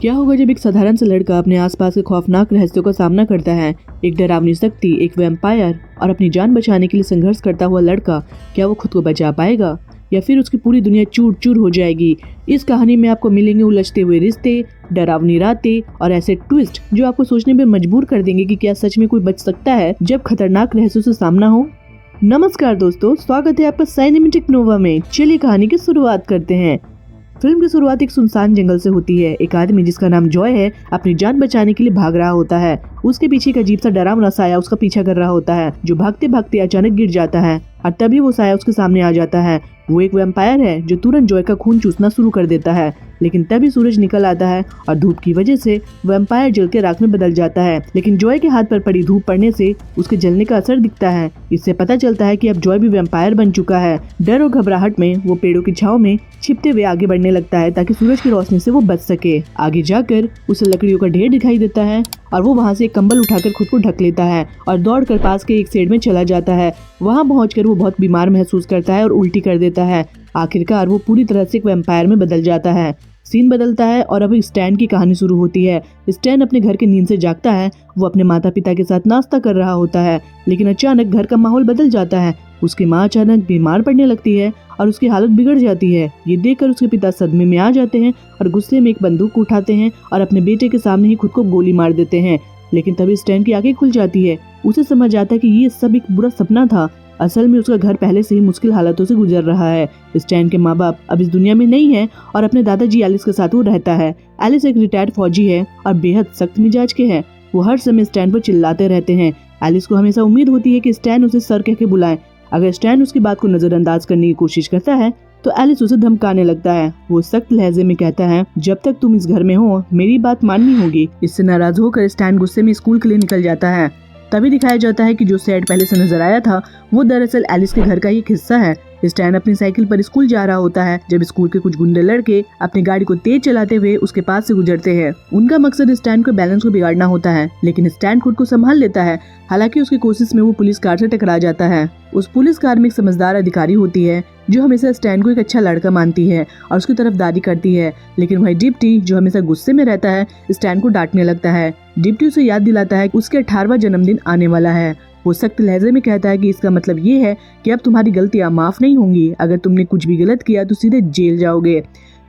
क्या होगा जब एक साधारण सा लड़का अपने आसपास के खौफनाक रहस्यों का सामना करता है। एक डरावनी शक्ति, एक वैम्पायर और अपनी जान बचाने के लिए संघर्ष करता हुआ लड़का, क्या वो खुद को बचा पाएगा या फिर उसकी पूरी दुनिया चूर चूर हो जाएगी। इस कहानी में आपको मिलेंगे उलझते हुए रिश्ते, डरावनी रातें और ऐसे ट्विस्ट जो आपको सोचने पर मजबूर कर देंगे कि क्या सच में कोई बच सकता है जब खतरनाक रहस्यों से सामना हो। नमस्कार दोस्तों, स्वागत है आपका सिनेमैटिक नोवा में। चलिए कहानी की शुरुआत करते हैं। फिल्म की शुरुआत एक सुनसान जंगल से होती है। एक आदमी जिसका नाम जॉय है अपनी जान बचाने के लिए भाग रहा होता है। उसके पीछे एक अजीब सा डरावना साया उसका पीछा कर रहा होता है, जो भागते भागते अचानक गिर जाता है और तभी वो साया उसके सामने आ जाता है। वो एक वैम्पायर है जो तुरंत जॉय का खून चूसना शुरू कर देता है, लेकिन तभी सूरज निकल आता है और धूप की वजह से वैम्पायर जल के राख में बदल जाता है। लेकिन जॉय के हाथ पर पड़ी धूप पड़ने से उसके जलने का असर दिखता है। इससे पता चलता है कि अब जॉय भी वैम्पायर बन चुका है। डर और घबराहट में वो पेड़ों की छांव में छिपते हुए आगे बढ़ने लगता है ताकि सूरज की रोशनी से वो बच सके। आगे जाकर उसे लकड़ियों का ढेर दिखाई देता है और वो वहाँ से एक कंबल उठाकर खुद को ढक लेता है और दौड़कर पास के एक शेड में चला जाता है। वहाँ पहुंचकर वो बहुत बीमार महसूस करता है और उल्टी कर देता है। आखिरकार वो पूरी तरह से एक वैम्पायर में बदल जाता है। सीन बदलता है और अब स्टैन की कहानी शुरू होती है। स्टैन अपने घर के नींद से जागता है। वो अपने माता पिता के साथ नाश्ता कर रहा होता है, लेकिन अचानक घर का माहौल बदल जाता है। उसकी माँ अचानक बीमार पड़ने लगती है और उसकी हालत बिगड़ जाती है। ये देखकर उसके पिता सदमे में आ जाते हैं और गुस्से में एक बंदूक उठाते हैं और अपने बेटे के सामने ही खुद को गोली मार देते हैं। लेकिन तभी स्टैन की आंखें खुल जाती है। उसे समझ आता है कि ये सब एक बुरा सपना था। असल में उसका घर पहले से ही मुश्किल हालातों से गुजर रहा है। स्टैन के माँ बाप अब इस दुनिया में नहीं है और अपने दादाजी एलिस के साथ वो रहता है। एलिस एक रिटायर्ड फौजी है और बेहद सख्त मिजाज के हैं। वो हर समय स्टैन पर चिल्लाते रहते हैं। एलिस को हमेशा उम्मीद होती है कि स्टैन उसे सर कह के बुलाए। अगर स्टैन उसकी बात को नजरअंदाज करने की कोशिश करता है तो एलिस उसे धमकाने लगता है। वो सख्त लहजे में कहता है, जब तक तुम इस घर में हो मेरी बात माननी होगी। इससे नाराज होकर स्टैन गुस्से में स्कूल के लिए निकल जाता है। तभी दिखाया जाता है कि जो सेट पहले से नजर आया था वो दरअसल एलिस के घर का ही हिस्सा है। स्टैन अपनी साइकिल पर स्कूल जा रहा होता है जब स्कूल के कुछ गुंडे लड़के अपनी गाड़ी को तेज चलाते हुए उसके पास से गुजरते हैं। उनका मकसद स्टैन को बैलेंस को बिगाड़ना होता है, लेकिन स्टैन खुद को संभाल लेता है। हालांकि उसकी कोशिश में वो पुलिस कार से टकरा जाता है। उस पुलिस कार में एक समझदार अधिकारी होती है जो हमेशा स्टैन को एक अच्छा लड़का मानती है और उसकी तरफदारी करती है। लेकिन वही डिप्टी जो हमेशा गुस्से में रहता है स्टैन को डांटने लगता है। डिप्टी उसे याद दिलाता है कि उसके 18वां जन्मदिन आने वाला है। वो सख्त लहजे में कहता है कि इसका मतलब ये है कि अब तुम्हारी गलतियां माफ नहीं होंगी। अगर तुमने कुछ भी गलत किया तो सीधे जेल जाओगे।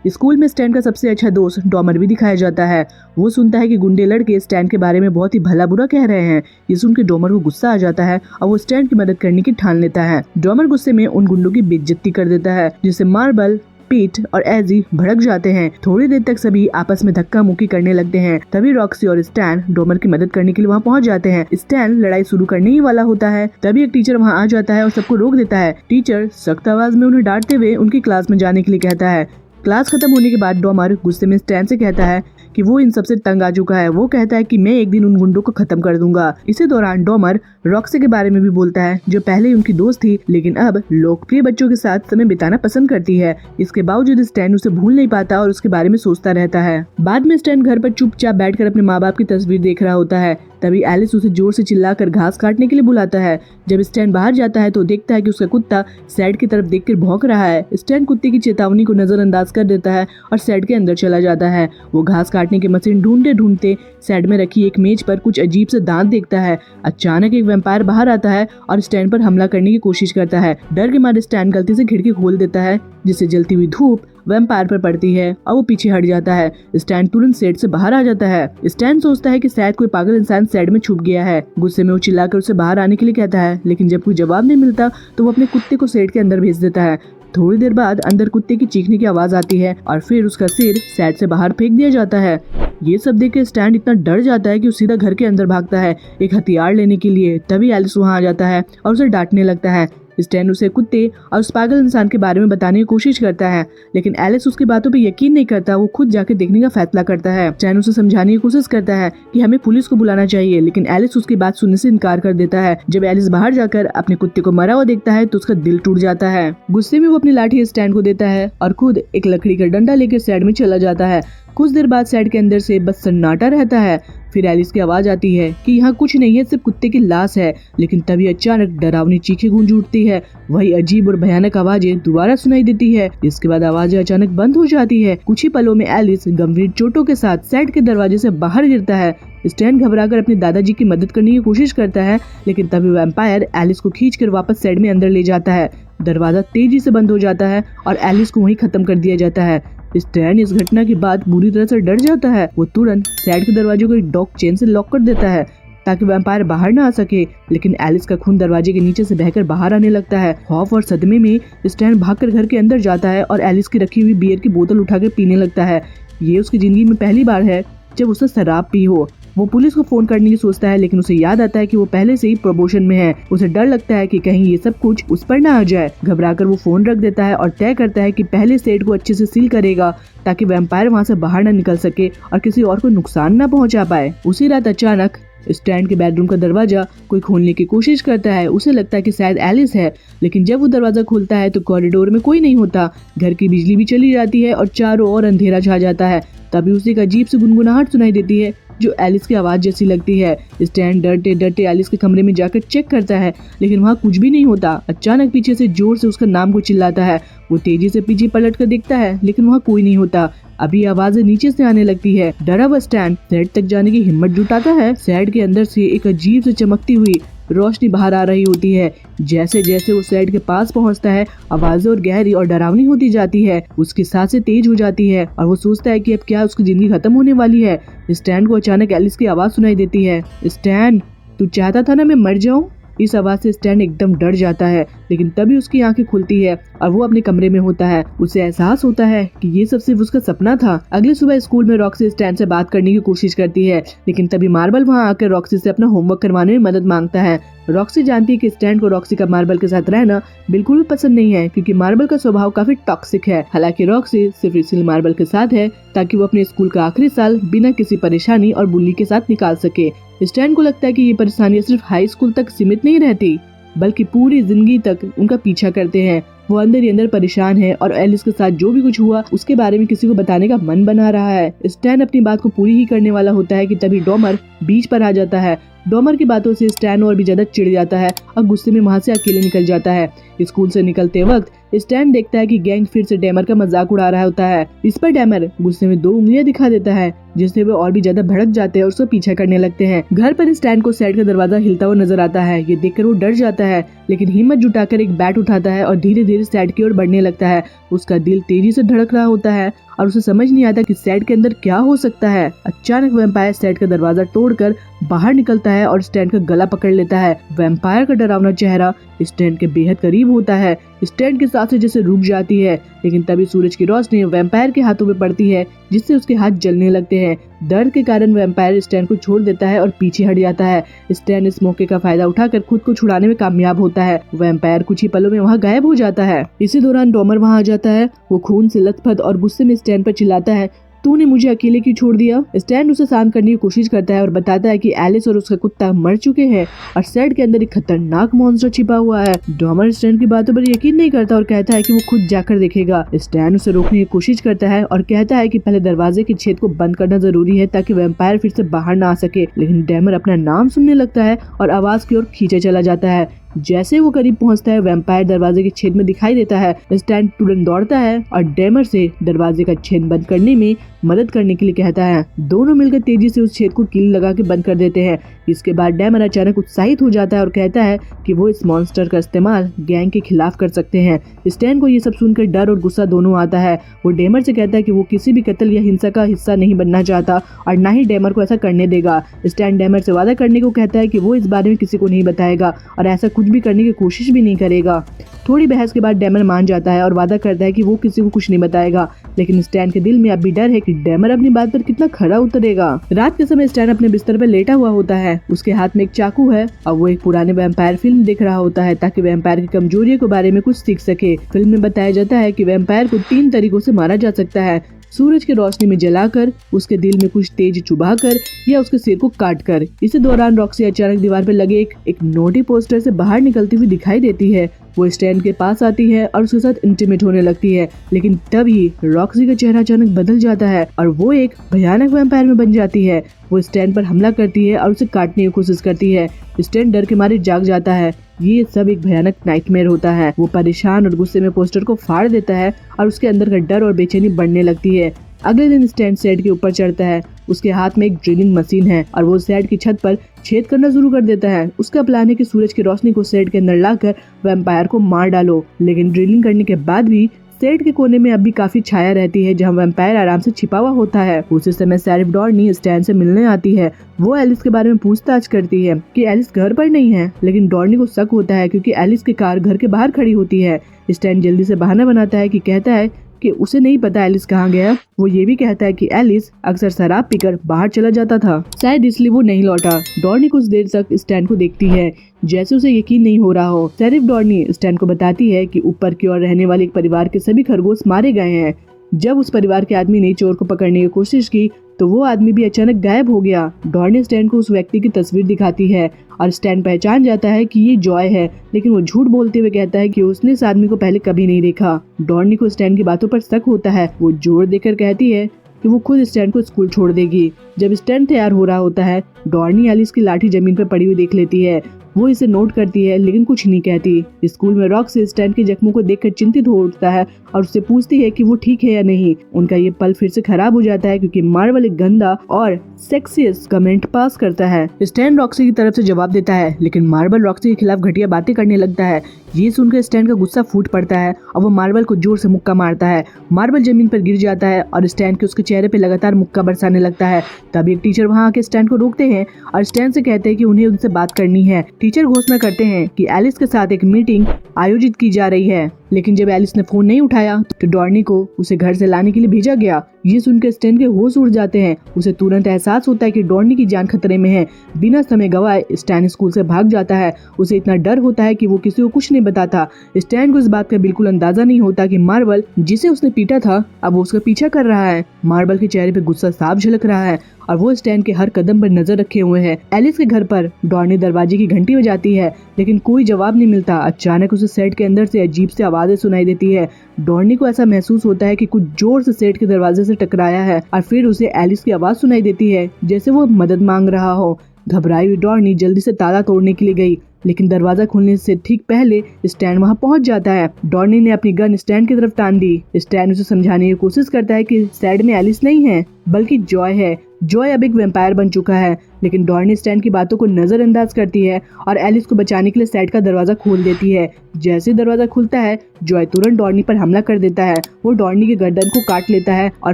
स्कूल में स्टैन का सबसे अच्छा दोस्त डॉमर भी दिखाया जाता है। वो सुनता है कि गुंडे लड़के स्टैन के बारे में बहुत ही भला बुरा कह रहे हैं। ये सुनकर डॉमर को गुस्सा आ जाता है और वो स्टैन की मदद करने की ठान लेता है। डॉमर गुस्से में उन गुंडों की बेइज्जती कर देता है, जिससे मार्बल, पीट और एजी भड़क जाते हैं। थोड़ी देर तक सभी आपस में धक्का मुक्की करने लगते हैं। तभी रॉक्सी और स्टैन डॉमर की मदद करने के लिए वहाँ पहुँच जाते हैं। स्टैन लड़ाई शुरू करने ही वाला होता है, तभी एक टीचर वहाँ आ जाता है और सबको रोक देता है। टीचर सख्त आवाज में उन्हें डांटते हुए उनकी क्लास में जाने के लिए कहता है। क्लास खत्म होने के बाद डॉमर गुस्से में स्टैन से कहता है कि वो इन सबसे तंग आ चुका है। वो कहता है कि मैं एक दिन उन गुंडों को खत्म कर दूंगा। इसी दौरान डॉमर रॉक्सी के बारे में भी बोलता है, जो पहले ही उनकी दोस्त थी लेकिन अब लोकप्रिय बच्चों के साथ समय बिताना पसंद करती है। इसके बावजूद स्टैन उसे भूल नहीं पाता और उसके बारे में सोचता रहता है। बाद में स्टैन घर पर चुपचाप बैठकर अपने माँ बाप की तस्वीर देख रहा होता है। तभी एलिस उसे जोर से चिल्लाकर घास काटने के लिए बुलाता है। जब स्टैन बाहर जाता है तो देखता है कि उसका कुत्ता सैड की तरफ देखकर भौंक रहा है। स्टैन कुत्ते की चेतावनी को नजरअंदाज कर देता है और सैड के अंदर चला जाता है। वो घास काटने की मशीन ढूंढते ढूंढते सैड में रखी एक मेज पर कुछ अजीब से दांत देखता है। अचानक एक वैम्पायर बाहर आता है और स्टैन पर हमला करने की कोशिश करता है। डर के मारे स्टैन गलती से खिड़की खोल देता है, जिससे जलती हुई धूप वैम्पायर पर पड़ती है और वो पीछे हट जाता है। स्टैन तुरंत सेट से बाहर आ जाता है। स्टैन सोचता है कि शायद कोई पागल इंसान सेट में छुप गया है। गुस्से में वो चिल्लाकर उसे बाहर आने के लिए कहता है, लेकिन जब कोई जवाब नहीं मिलता तो वो अपने कुत्ते को सेट के अंदर भेज देता है। थोड़ी देर बाद अंदर कुत्ते की चीखने की आवाज आती है और फिर उसका सिर सेट से बाहर फेंक दिया जाता है। ये सब देख के स्टैन इतना डर जाता है कि वो सीधा घर के अंदर भागता है एक हथियार लेने के लिए। तभी एलिस वहाँ आ जाता है और उसे डांटने लगता है। स्टैन उसे कुत्ते और उस पागल इंसान के बारे में बताने की कोशिश करता है, लेकिन एलिस उसकी बातों पे यकीन नहीं करता। वो खुद जाके देखने का फैसला करता है। स्टैन उसे समझाने की कोशिश करता है कि हमें पुलिस को बुलाना चाहिए, लेकिन एलिस उसकी बात सुनने से इनकार कर देता है। जब एलिस बाहर जाकर अपने कुत्ते को मरा हुआ देखता है तो उसका दिल टूट जाता है। गुस्से में वो अपनी लाठी स्टैन को देता है और खुद एक लकड़ी का डंडा लेकर सैड में चला जाता है। कुछ देर बाद सैड के अंदर से बस सन्नाटा रहता है। फिर एलिस की आवाज आती है कि यहाँ कुछ नहीं है, सिर्फ कुत्ते की लाश है। लेकिन तभी अचानक डरावनी चीखें गूंज उठती है। वही अजीब और भयानक आवाजें दोबारा सुनाई देती है। इसके बाद आवाजें अचानक बंद हो जाती है। कुछ ही पलों में एलिस गंभीर चोटों के साथ सेट के दरवाजे से बाहर गिरता है। स्टैन घबराकर अपने दादाजी की मदद करने की कोशिश करता है, लेकिन तभी वैम्पायर एलिस को खींचकर वापस सेट में अंदर ले जाता है। दरवाजा तेजी से बंद हो जाता है और एलिस को वहीं खत्म कर दिया जाता है। स्टैन इस घटना के बाद बुरी तरह से डर जाता है। वो तुरंत सेट के दरवाजे को एक डॉक चेन से लॉक कर देता है ताकि वैम्पायर बाहर ना आ सके। लेकिन एलिस का खून दरवाजे के नीचे से बहकर बाहर आने लगता है। खौफ और सदमे में स्टैन भागकर घर के अंदर जाता है और एलिस की रखी हुई बियर की बोतल उठाकर पीने लगता है। ये उसकी जिंदगी में पहली बार है जब उसने शराब पी हो। वो पुलिस को फोन करने की सोचता है, लेकिन उसे याद आता है कि वो पहले से ही प्रमोशन में है। उसे डर लगता है कि कहीं ये सब कुछ उस पर ना आ जाए। घबराकर वो फोन रख देता है और तय करता है कि पहले सेट को अच्छे से सील करेगा ताकि वैम्पायर वहाँ से बाहर ना निकल सके और किसी और को नुकसान ना पहुँचा पाए। उसी रात अचानक स्टैन के बेडरूम का दरवाजा कोई खोलने की कोशिश करता है। उसे लगता है कि शायद एलिस है, लेकिन जब वो दरवाजा खोलता है तो कॉरिडोर में कोई नहीं होता। घर की बिजली भी चली जाती है और चारों ओर अंधेरा छा जाता है। तभी उसे एक अजीब सी गुनगुनाहट सुनाई देती है जो एलिस की आवाज जैसी लगती है। स्टैन डरते डरते एलिस के कमरे में जाकर चेक करता है, लेकिन वहाँ कुछ भी नहीं होता। अचानक पीछे से जोर से उसका नाम को चिल्लाता है। वो तेजी से पीछे पलट कर देखता है, लेकिन वहाँ कोई नहीं होता। अभी आवाजें नीचे से आने लगती है। डरा हुआ स्टैन सेट तक जाने की हिम्मत जुटाता है। सेट के अंदर से एक अजीब से चमकती हुई रोशनी बाहर आ रही होती है। जैसे जैसे वो सेट के पास पहुंचता है, आवाजें और गहरी और डरावनी होती जाती है। उसकी सांसें तेज हो जाती है और वो सोचता है कि अब क्या उसकी जिंदगी खत्म होने वाली है। स्टैन को अचानक एलिस की आवाज सुनाई देती है, स्टैन तू चाहता था ना मैं मर जाऊं। इस आवाज से स्टैन एकदम डर जाता है, लेकिन तभी उसकी आंखें खुलती है और वो अपने कमरे में होता है। उसे एहसास होता है कि ये सब सिर्फ उसका सपना था। अगले सुबह स्कूल में रॉक्सी स्टैन से बात करने की कोशिश करती है, लेकिन तभी मार्बल वहाँ आकर रॉक्सी से अपना होमवर्क करवाने में मदद मांगता है। रॉक्सी जानती है कि स्टैन को रॉक्सी का मार्बल के साथ रहना बिल्कुल भी पसंद नहीं है, क्योंकि मार्बल का स्वभाव काफी टॉक्सिक है। हालांकि रॉक्सी सिर्फ इसलिए मार्बल के साथ है ताकि वो अपने स्कूल का आखिरी साल बिना किसी परेशानी और बुली के साथ निकाल सके। स्टैन को लगता है कि ये परेशानियां सिर्फ हाई स्कूल तक सीमित नहीं रहती, बल्कि पूरी जिंदगी तक उनका पीछा करते हैं। वो अंदर ही अंदर परेशान है और एलिस के साथ जो भी कुछ हुआ उसके बारे में किसी को बताने का मन बना रहा है। स्टैन अपनी बात को पूरी ही करने वाला होता है कि तभी डॉमर बीच पर आ जाता है। डॉमर की बातों से स्टैन और भी ज्यादा चिढ़ जाता है और गुस्से में वहाँ से अकेले निकल जाता है। स्कूल से निकलते वक्त स्टैन देखता है कि गैंग फिर से डैमर का मजाक उड़ा रहा होता है। इस पर डैमर गुस्से में 2 उंगलियां दिखा देता है, जिससे वे और भी ज्यादा भड़क जाते हैं और उसको पीछा करने लगते हैं। घर पर स्टैन को सेट का दरवाजा हिलता हुआ नजर आता है। ये देखकर वो डर जाता है, लेकिन हिम्मत जुटाकर एक बैट उठाता है और धीरे धीरे सेट की ओर बढ़ने लगता है। उसका दिल तेजी से धड़क रहा होता है और उसे समझ नहीं आता कि सेट के अंदर क्या हो सकता है। अचानक वैम्पायर सेट का दरवाजा तोड़कर बाहर निकलता है और स्टैन का गला पकड़ लेता है। वैम्पायर का डरावना चेहरा स्टैन के बेहद करीब होता है। स्टैन की सांसें जैसे रुक जाती है, लेकिन तभी सूरज की रोशनी वैम्पायर के हाथों में पड़ती है, जिससे उसके हाथ जलने लगते हैं। दर्द के कारण वैम्पायर स्टैन को छोड़ देता है और पीछे हट जाता है। स्टैन इस मौके का फायदा उठाकर खुद को छुड़ाने में कामयाब होता है। वैम्पायर कुछ ही पलों में वहाँ गायब हो जाता है। इसी दौरान डॉमर वहाँ आ जाता है। वो खून से लथपथ और गुस्से में स्टैन पर चिल्लाता है, तूने मुझे अकेले क्यों छोड़ दिया। स्टैन उसे शांत करने की कोशिश करता है और बताता है कि एलिस और उसका कुत्ता मर चुके हैं और सेट के अंदर एक खतरनाक मॉन्स्टर छिपा हुआ है। डॉमर स्टैन की बातों पर यकीन नहीं करता और कहता है कि वो खुद जाकर देखेगा। स्टैन उसे रोकने की कोशिश करता है और कहता है कि पहले दरवाजे के छेद को बंद करना जरूरी है ताकि वैम्पायर फिर से बाहर ना आ सके। लेकिन डैमर अपना नाम सुनने लगता है और आवाज की ओर खींचे चला जाता है। जैसे वो करीब पहुंचता है, वैम्पायर दरवाजे के छेद में दिखाई देता है। स्टैन तुरंत दौड़ता है और डैमर से दरवाजे का छेद बंद करने में मदद करने के लिए कहता है। दोनों मिलकर तेजी से उस छेद को कील लगा के बंद कर देते हैं। इसके बाद डैमर अचानक उत्साहित हो जाता है और कहता है कि वो इस मॉन्स्टर का इस्तेमाल गैंग के खिलाफ कर सकते हैं। स्टैन को ये सब सुनकर डर और गुस्सा दोनों आता है। वो डैमर से कहता है कि वो किसी भी कत्ल या हिंसा का हिस्सा नहीं बनना चाहता और ना ही डैमर को ऐसा करने देगा। स्टैन डैमर से वादा करने को कहता है कि वो इस बारे में किसी को नहीं बताएगा और ऐसा कुछ भी करने की कोशिश भी नहीं करेगा। थोड़ी बहस के बाद डैमर मान जाता है और वादा करता है कि वो किसी को कुछ नहीं बताएगा, लेकिन स्टैन के दिल में अब भी डर है कि डैमर अपनी बात पर कितना खरा उतरेगा। रात के समय स्टैन अपने बिस्तर पर लेटा हुआ होता है। उसके हाथ में एक चाकू है और वो एक पुराने वैम्पायर फिल्म देख रहा होता है ताकि वैम्पायर की कमजोरियों के बारे में कुछ सीख सके। फिल्म में बताया जाता है कि वैम्पायर को 3 तरीकों से मारा जा सकता है। सूरज की रोशनी में जलाकर, उसके दिल में कुछ तेज चुभाकर या उसके सिर को काटकर। इसी दौरान रॉक्सी अचानक दीवार पर लगे एक नोटी पोस्टर से बाहर निकलती हुई दिखाई देती है। वो स्टैन के पास आती है और उसके साथ इंटीमेट होने लगती है, लेकिन तभी रॉक्सी का चेहरा अचानक बदल जाता है और वो एक भयानक वैम्पायर में बन जाती है। वो स्टैन पर हमला करती है और उसे काटने की कोशिश करती है। स्टैन डर के मारे जाग जाता है। ये सब एक भयानक नाइटमेयर होता है। वो परेशान और गुस्से में पोस्टर को फाड़ देता है और उसके अंदर का डर और बेचैनी बढ़ने लगती है। अगले दिन स्टैन सेट के ऊपर चढ़ता है। उसके हाथ में एक ड्रिलिंग मशीन है और वो सेट की छत पर छेद करना शुरू कर देता है। उसका प्लान है कि सूरज की रोशनी को सेट के अंदर लाकर वैम्पायर को मार डालो, लेकिन ड्रिलिंग करने के बाद भी सेट के कोने में अब भी काफी छाया रहती है जहां वैम्पायर आराम से छिपा हुआ होता है। उसी समय शेरिफ डॉर्नी स्टैन से मिलने आती है। वो एलिस के बारे में पूछताछ करती है कि एलिस घर पर नहीं है, लेकिन डॉर्नी को शक होता है क्योंकि एलिस की कार घर के बाहर खड़ी होती है। स्टैन जल्दी से बहाना बनाता है कि कहता है कि उसे नहीं पता एलिस कहाँ गया। वो ये भी कहता है कि एलिस अक्सर शराब पीकर बाहर चला जाता था, शायद इसलिए वो नहीं लौटा। डॉर्नी कुछ देर तक स्टैन को देखती है, जैसे उसे यकीन नहीं हो रहा हो। शेरिफ डॉर्नी स्टैन को बताती है कि ऊपर की ओर रहने वाले एक परिवार के सभी खरगोश मारे गए हैं। जब उस परिवार के आदमी ने चोर को पकड़ने की कोशिश की तो वो आदमी भी अचानक गायब हो गया। डॉर्नी स्टैन को उस व्यक्ति की तस्वीर दिखाती है और स्टैन पहचान जाता है कि ये जॉय है, लेकिन वो झूठ बोलते हुए कहता है कि उसने इस आदमी को पहले कभी नहीं देखा। डॉर्नी को स्टैन की बातों पर शक होता है। वो जोर देकर कहती है कि वो खुद स्टैन को स्कूल छोड़ देगी। जब स्टैन तैयार हो रहा होता है, डॉर्नी एलिस की लाठी जमीन पर पड़ी हुई देख लेती है। वो इसे नोट करती है लेकिन कुछ नहीं कहती। स्कूल में रॉक्सी स्टैन के जख्मों को देखकर चिंतित हो उठता है और उससे पूछती है कि वो ठीक है या नहीं। उनका ये पल फिर से खराब हो जाता है क्योंकि मार्वल एक गंदा और सेक्सियस्ट कमेंट पास करता है। स्टैन रॉक्सी की तरफ से जवाब देता है, लेकिन मार्वल रॉक्सी के खिलाफ घटिया बातें करने लगता है। ये सुनकर स्टैन का गुस्सा फूट पड़ता है और वो मार्वल को जोर से मुक्का मारता है। मार्वल जमीन पर गिर जाता है और स्टैन के उसके चेहरे पे लगातार मुक्का बरसाने लगता है। तब एक टीचर वहाँ आके स्टैन को रोकते हैं और स्टैन से कहते हैं कि उन्हें उनसे बात करनी है। टीचर घोषणा करते हैं कि एलिस के साथ एक मीटिंग आयोजित की जा रही है, लेकिन जब एलिस ने फोन नहीं उठाया तो डॉर्नी को उसे घर से लाने के लिए भेजा गया। ये सुनकर स्टैन के होश उड़ जाते हैं। उसे तुरंत एहसास होता है कि डॉर्नी की जान खतरे में है। बिना समय गवाए स्टैन स्कूल से भाग जाता है। उसे इतना डर होता है कि वो किसी को कुछ नहीं बताता। स्टैन को इस बात का बिल्कुल अंदाजा नहीं होता कि मार्वल जिसे उसने पीटा था अब वो उसका पीछा कर रहा है। मार्वल के चेहरे पे गुस्सा साफ झलक रहा है और वो स्टैन के हर कदम पर नजर रखे हुए है। एलिस के घर पर डॉर्नी दरवाजे की घंटी बजाती है, लेकिन कोई जवाब नहीं मिलता। अचानक उसे सेट के अंदर से अजीब सी आवाजें सुनाई देती है। डॉर्नी को ऐसा महसूस होता है कि कुछ जोर से सेट के दरवाजे से टकराया है और फिर उसे एलिस की आवाज सुनाई देती है जैसे वो मदद मांग रहा हो। घबराई हुई डॉर्नी जल्दी से ताला तोड़ने के लिए गई, लेकिन दरवाजा खुलने से ठीक पहले स्टैन वहां पहुंच जाता है। डॉर्नी ने अपनी गन स्टैन की तरफ तान दी। स्टैन उसे समझाने की कोशिश करता है कि सेट में एलिस नहीं है बल्कि जॉय है। जॉय अब एक वैम्पायर बन चुका है, लेकिन डॉर्नी स्टैन की बातों को नजरअंदाज करती है और एलिस को बचाने के लिए सेट का दरवाजा खोल देती है। जैसे दरवाजा खुलता है, जॉय तुरंत डॉर्नी पर हमला कर देता है। वो डॉर्नी के गर्दन को काट लेता है और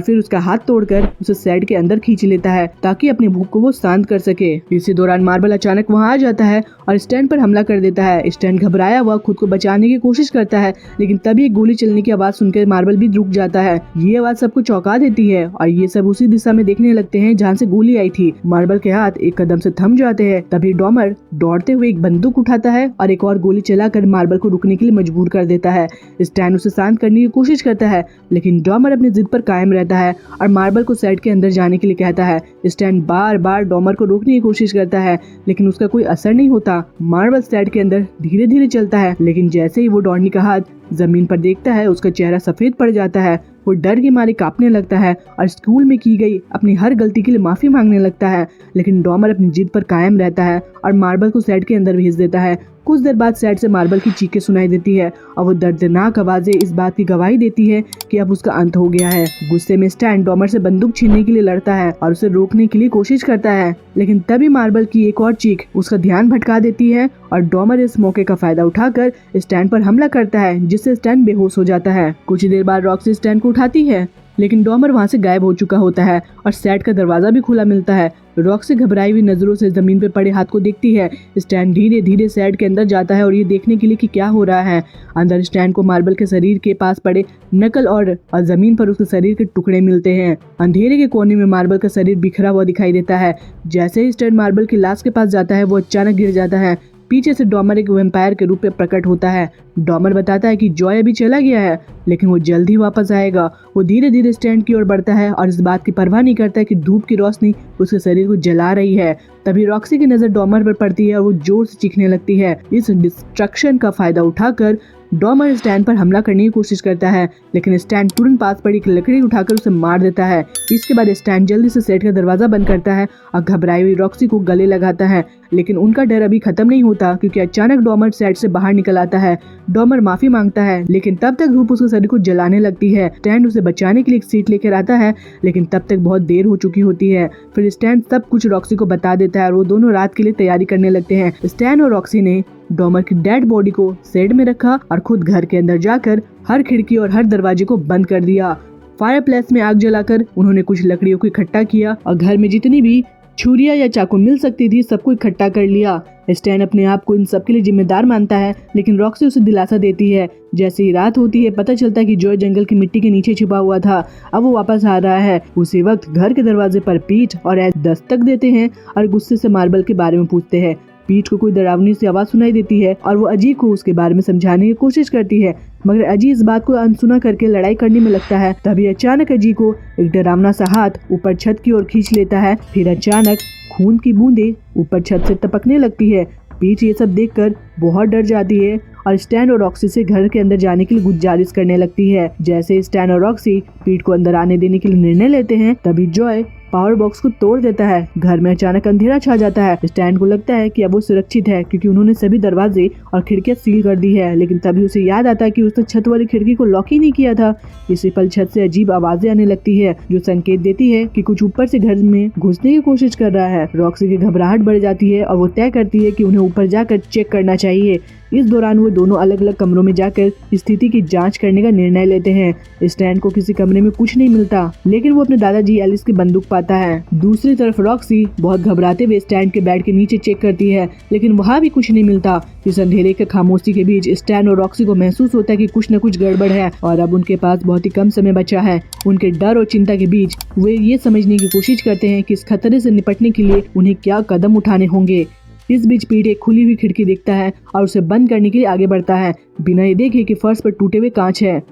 फिर उसका हाथ तोड़कर उसे सेट के अंदर खींच लेता है ताकि अपनी भूख को वो शांत कर सके। इसी दौरान मार्वल अचानक वहाँ आ जाता है और स्टैन पर हमला कर देता है। स्टैन घबराया हुआ खुद को बचाने की कोशिश करता है, लेकिन तभी एक गोली चलने की आवाज सुनकर मार्वल भी रुक जाता है। ये आवाज सबको चौंका देती है और ये सब उसी दिशा में देखने लगते हैं जहाँ से गोली आई थी। मार्वल के हाथ एक कदम से थम जाते हैं। तभी डॉमर दौड़ते हुए एक बंदूक उठाता है और एक और गोली चलाकर मार्वल को रुकने के लिए मजबूर कर देता है। स्टैन उसे शांत करने की कोशिश करता है, लेकिन डॉमर अपनी जिद पर कायम रहता है और मार्वल को सेट के अंदर जाने के लिए कहता है। स्टैन बार बार डॉमर को रोकने की कोशिश करता है, लेकिन उसका कोई असर नहीं होता। मार्वल सेट के अंदर धीरे धीरे चलता है, लेकिन जैसे ही वो डॉर्नी का हाथ जमीन पर देखता है उसका चेहरा सफेद पड़ जाता है। वो डर के मारे कांपने लगता है और स्कूल में की गई अपनी हर गलती के लिए माफी मांगने लगता है, लेकिन डॉमर अपनी जिद पर कायम रहता है और मार्वल को सेट के अंदर भेज देता है। कुछ देर बाद सेट से मार्वल की चीखें सुनाई देती है और वो दर्दनाक आवाजें इस बात की गवाही देती है कि अब उसका अंत हो गया है। गुस्से में स्टैन डॉमर से बंदूक छीनने के लिए लड़ता है और उसे रोकने के लिए कोशिश करता है, लेकिन तभी मार्वल की एक और चीख उसका ध्यान भटका देती है और डॉमर इस मौके का फायदा उठाकर स्टैन पर हमला करता है, जिससे स्टैन बेहोश हो जाता है। कुछ देर बाद रॉक्सी स्टैन को उठाती है, लेकिन डॉमर वहां से गायब हो चुका होता है और सेट का दरवाजा भी खुला मिलता है। रॉक्सी घबराई हुई नजरों से जमीन पर पड़े हाथ को देखती है। स्टैन धीरे धीरे सेट के अंदर जाता है और ये देखने के लिए कि क्या हो रहा है। अंदर स्टैन को मार्वल के शरीर के पास पड़े नकल और जमीन पर उसके शरीर के टुकड़े मिलते हैं। अंधेरे के कोने में मार्वल का शरीर बिखरा हुआ दिखाई देता है। जैसे ही स्टैन मार्वल की लाश के पास जाता है वो अचानक गिर जाता है। पीछे से डॉमर एक वैम्पायर के रूप में प्रकट होता है। डॉमर बताता है कि जॉय अभी चला गया है, लेकिन वो जल्द ही वापस आएगा। वो धीरे धीरे स्टैन की ओर बढ़ता है और इस बात की परवाह नहीं करता है कि धूप की रोशनी उसके शरीर को जला रही है। तभी रॉक्सी की नजर डॉमर पर पड़ती है और वो जोर से चीखने लगती है। इस डिस्ट्रक्शन का फायदा उठाकर डॉमर स्टैन पर हमला करने की कोशिश करता है, लेकिन स्टैन तुरंत पास पड़ी एक लकड़ी उठाकर उसे मार देता है। इसके बाद स्टैन जल्दी से सेट का दरवाजा बंद करता है और घबराई हुई रॉक्सी को गले लगाता है, लेकिन उनका डर अभी खत्म नहीं होता क्योंकि अचानक डॉमर सेट से बाहर निकल आता है। डॉमर माफी मांगता है, लेकिन तब तक धूप उसके शरीर को जलाने लगती है। स्टैन उसे बचाने के लिए एक सीट लेकर आता है, लेकिन तब तक बहुत देर हो चुकी होती है। फिर स्टैन सब कुछ रॉक्सी को बता देता है और वो दोनों रात के लिए तैयारी करने लगते हैं। स्टैन और रॉक्सी ने डॉमर की डेड बॉडी को शेड में रखा और खुद घर के अंदर जाकर हर खिड़की और हर दरवाजे को बंद कर दिया। फायरप्लेस में आग जलाकर उन्होंने कुछ लकड़ियों को इकट्ठा किया और घर में जितनी भी छुरियां या चाकू मिल सकती थी सबको इकट्ठा कर लिया। स्टैन अपने आप को इन सब के लिए जिम्मेदार मानता है, लेकिन रॉक्सी उसे दिलासा देती है। जैसे ही रात होती है पता चलता है कि जॉय जंगल की मिट्टी के नीचे छिपा हुआ था, अब वो वापस आ रहा है। उसी वक्त घर के दरवाजे पर पीट और एज दस्तक देते हैं और गुस्से से मार्बल के बारे में पूछते हैं। पीट को कोई डरावनी सी आवाज सुनाई देती है और वो अजी को उसके बारे में समझाने की कोशिश करती है, मगर अजी इस बात को अनसुना करके लड़ाई करने में लगता है। तभी अचानक अजी को एक डरावना सा हाथ ऊपर छत की ओर खींच लेता है। फिर अचानक खून की बूंदें ऊपर छत से टपकने लगती है। पीट ये सब देखकर बहुत डर जाती है और स्टैन और रॉक्सी से घर के अंदर जाने के लिए गुजारिश करने लगती है। जैसे स्टैन और रॉक्सी पीट को अंदर आने देने के लिए निर्णय लेते हैं, तभी जॉय पावर बॉक्स को तोड़ देता है। घर में अचानक अंधेरा छा जाता है। स्टैन को लगता है कि अब वो सुरक्षित है क्योंकि उन्होंने सभी दरवाजे और खिड़कियां सील कर दी है, लेकिन तभी उसे याद आता है कि उसने छत वाली खिड़की को लॉक ही नहीं किया था। इसी पल छत से अजीब आवाजें आने लगती है जो संकेत देती है कि कुछ ऊपर से घर में घुसने की कोशिश कर रहा है। रॉक्सी की घबराहट बढ़ जाती है और वो तय करती है कि उन्हें ऊपर जाकर चेक करना चाहिए। इस दौरान वो दोनों अलग अलग कमरों में जाकर स्थिति की जांच करने का निर्णय लेते हैं। स्टैन को किसी कमरे में कुछ नहीं मिलता, लेकिन वो अपने दादाजी एलिस की बंदूक पाता है। दूसरी तरफ रॉक्सी बहुत घबराते हुए स्टैन के बेड के नीचे चेक करती है, लेकिन वहाँ भी कुछ नहीं मिलता। इस अंधेरे के खामोशी के बीच स्टैन और रॉक्सी को महसूस होता है कि कुछ न कुछ गड़बड़ है और अब उनके पास बहुत ही कम समय बचा है। उनके डर और चिंता के बीच वे ये समझने की कोशिश करते हैं कि इस खतरे से निपटने के लिए उन्हें क्या कदम उठाने होंगे। इस बीच पीट एक खुली हुई खिड़की देखता है और उसे बंद करने के लिए आगे बढ़ता है, बिना ये देखे कि फर्श पर टूटे हुए कांच है।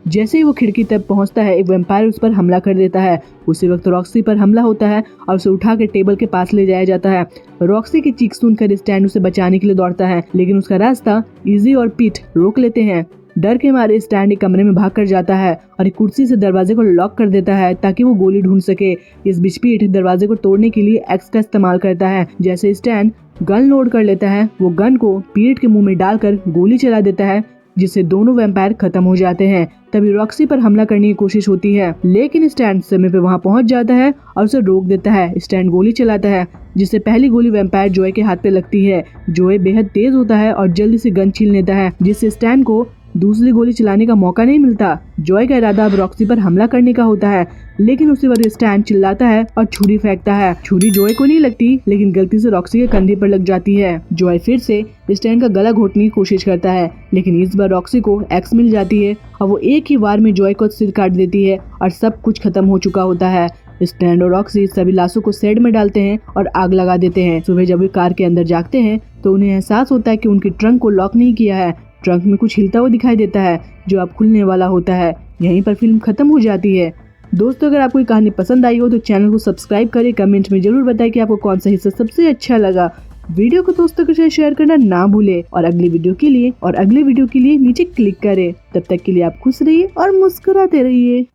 जैसे ही वो खिड़की तक पहुंचता है, एक वैम्पायर उस पर हमला कर देता है। उसी वक्त रॉक्सी पर हमला होता है और उसे उठा के टेबल के पास ले जाया जाता है। रॉक्सी की चीख सुनकर स्टैन उसे बचाने के लिए दौड़ता है, लेकिन उसका रास्ता इजी और पीट रोक लेते हैं। डर के मारे स्टैन एक कमरे में भाग कर जाता है और एक कुर्सी से दरवाजे को लॉक कर देता है ताकि वो गोली ढूंढ सके। इस बीच पीट दरवाजे को तोड़ने के लिए एक्स का इस्तेमाल करता है। जैसे स्टैन गन लोड कर लेता है, वो गन को पीट के मुंह में डालकर गोली चला देता है, जिससे दोनों वैम्पायर खत्म हो जाते हैं। तभी रॉक्सी पर हमला करने की कोशिश होती है, लेकिन स्टैन समय पे वहां पहुंच जाता है और उसे रोक देता है। स्टैन गोली चलाता है, जिससे पहली गोली वैम्पायर जॉय के हाथ पे लगती है। जॉय बेहद तेज होता है और जल्दी से गन छीन लेता है, जिससे स्टैन को दूसरी गोली चलाने का मौका नहीं मिलता। जॉय का इरादा अब रॉक्सी पर हमला करने का होता है, लेकिन उसी वक्त स्टैन चिल्लाता है और छुरी फेंकता है। छुरी जॉय को नहीं लगती, लेकिन गलती से रॉक्सी के कंधे पर लग जाती है। जॉय फिर से स्टैन का गला घोटने की कोशिश करता है, लेकिन इस बार रॉक्सी को एक्स मिल जाती है और वो एक ही वार में जॉय को सिर काट देती है और सब कुछ खत्म हो चुका होता है। स्टैन और रॉक्सी सभी लाशों को शेड में डालते हैं और आग लगा देते हैं। सुबह जब वे कार के अंदर जागते हैं तो उन्हें एहसास होता है कि उनकी ट्रंक को लॉक नहीं किया है। ट्रंक में कुछ हिलता हुआ दिखाई देता है जो अब खुलने वाला होता है। यहीं पर फिल्म खत्म हो जाती है। दोस्तों, अगर आपको ये कहानी पसंद आई हो तो चैनल को सब्सक्राइब करें। कमेंट में जरूर बताएं कि आपको कौन सा हिस्सा सबसे अच्छा लगा। वीडियो को दोस्तों के साथ शेयर करना ना भूलें और अगली वीडियो के लिए नीचे क्लिक करें। तब तक के लिए आप खुश रहिए और मुस्कुराते रहिए।